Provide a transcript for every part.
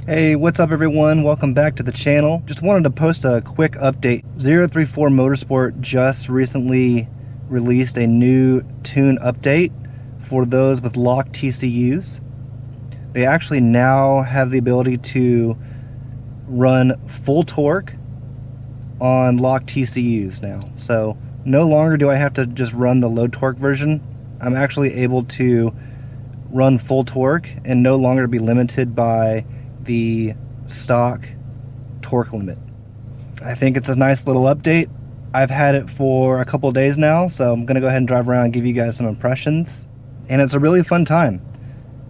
Hey, what's up everyone? Welcome back to the channel. Just wanted to post a quick update. 034 Motorsport just recently released a new tune update for those with locked TCUs. They actually now have the ability to run full torque on locked TCUs now. So no longer do I have to just run the low torque version. I'm actually able to run full torque and no longer be limited by the stock torque limit. I think it's a nice little update. I've had it for a couple of days now, so I'm gonna go ahead and drive around and give you guys some impressions. And it's a really fun time.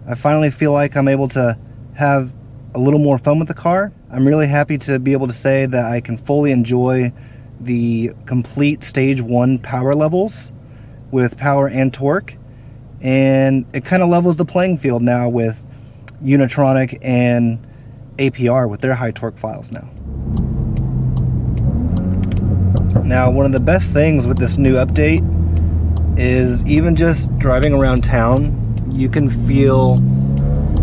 I finally feel like I'm able to have a little more fun with the car. I'm really happy to be able to say that I can fully enjoy the complete stage 1 power levels with power and torque. And it kind of levels the playing field now with Unitronic and APR with their high torque files now. Now, one of the best things with this new update is even just driving around town, you can feel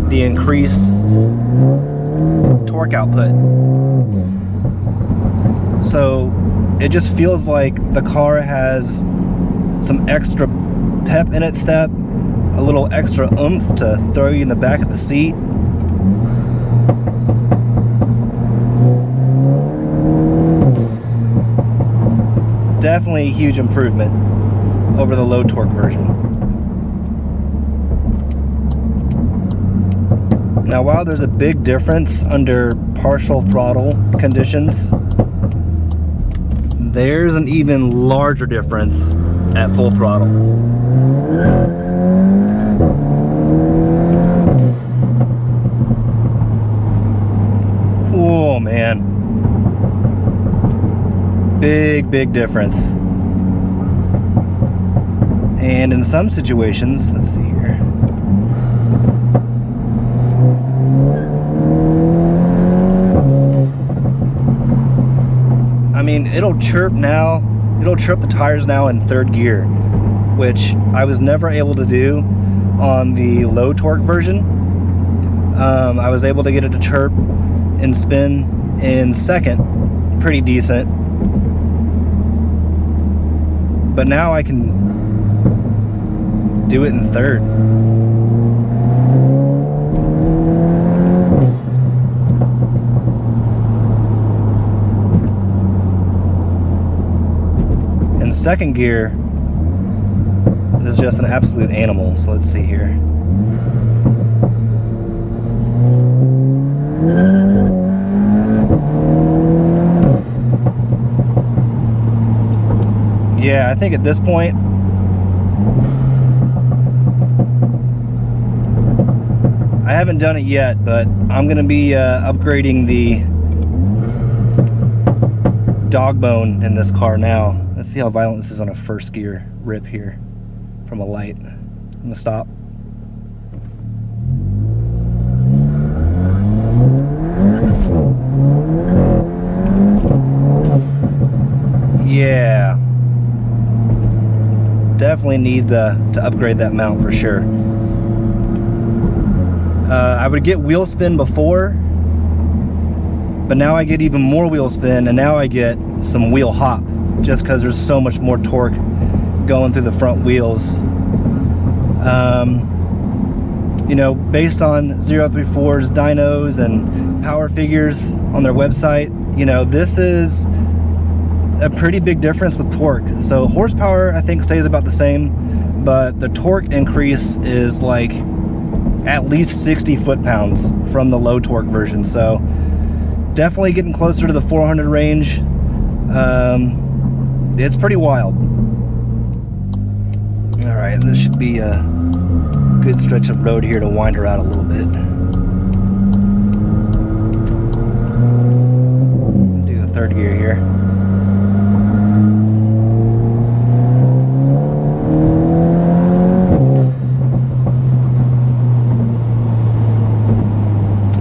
the increased torque output. So it just feels like the car has some extra pep in its step, a little extra oomph to throw you in the back of the seat. Definitely a huge improvement over the low torque version. Now, while there's a big difference under partial throttle conditions, there's an even larger difference at full throttle. Oh man, big difference. And in some situations, let's see here, I mean, it'll chirp the tires now in third gear, which I was never able to do on the low torque version. I was able to get it to chirp and spin in second pretty decent, but now I can do it in third. And second gear is just an absolute animal. So let's see here. Yeah, I think at this point, I haven't done it yet, but I'm going to be upgrading the dog bone in this car now. Let's see how violent this is on a first gear rip here from a light. I'm going to stop. Yeah. Definitely need to upgrade that mount for sure. I would get wheel spin before, but now I get even more wheel spin, and now I get some wheel hop just because there's so much more torque going through the front wheels. You know, based on 034's dynos and power figures on their website, you know, this is a pretty big difference with torque. So horsepower I think stays about the same, but the torque increase is like at least 60 foot-pounds from the low torque version. So definitely getting closer to the 400 range. It's pretty wild. All right, this should be a good stretch of road here to wind her out a little bit. Do the third gear here.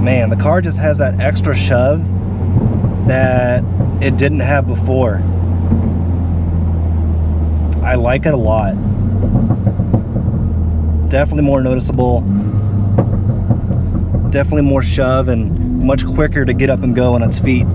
Man, the car just has that extra shove that it didn't have before. I like it a lot. Definitely more noticeable. Definitely more shove and much quicker to get up and go on its feet.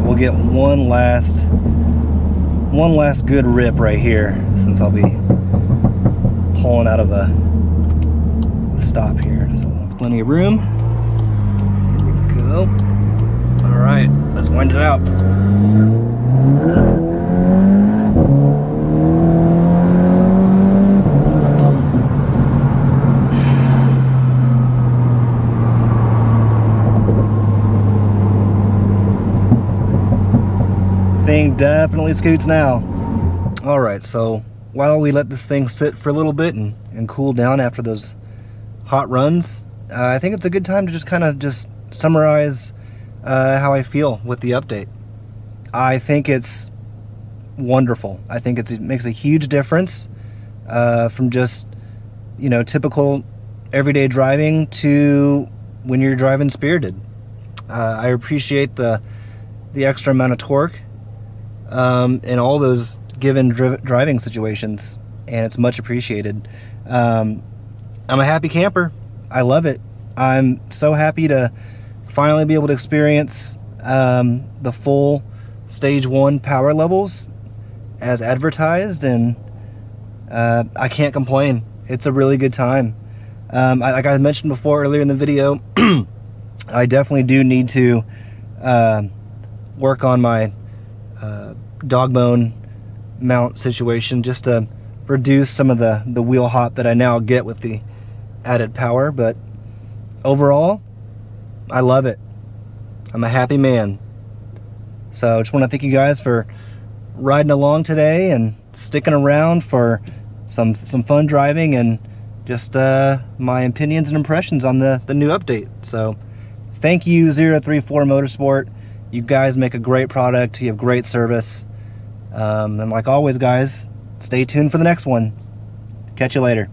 We'll get one last good rip right here, since I'll be pulling out of a stop here. So plenty of room. Here we go. All right, let's wind it out. Thing definitely scoots now. All right, so while we let this thing sit for a little bit and cool down after those hot runs, I think it's a good time to just kind of summarize how I feel with the update. I think it's wonderful. I think it makes a huge difference from just, you know, typical everyday driving to when you're driving spirited. I appreciate the extra amount of torque in all those given driving situations, and it's much appreciated. I'm a happy camper. I love it. I'm so happy to finally be able to experience the full stage 1 power levels as advertised, and I can't complain. It's a really good time. Like I mentioned before earlier in the video, I definitely do need to work on my dog bone mount situation, just to reduce some of the wheel hop that I now get with the added power. But overall, I love it. I'm a happy man. So I just want to thank you guys for riding along today and sticking around for some fun driving and just my opinions and impressions on the new update. So thank you, 034 Motorsport. You guys make a great product. You have great service. And like always, guys, stay tuned for the next one. Catch you later.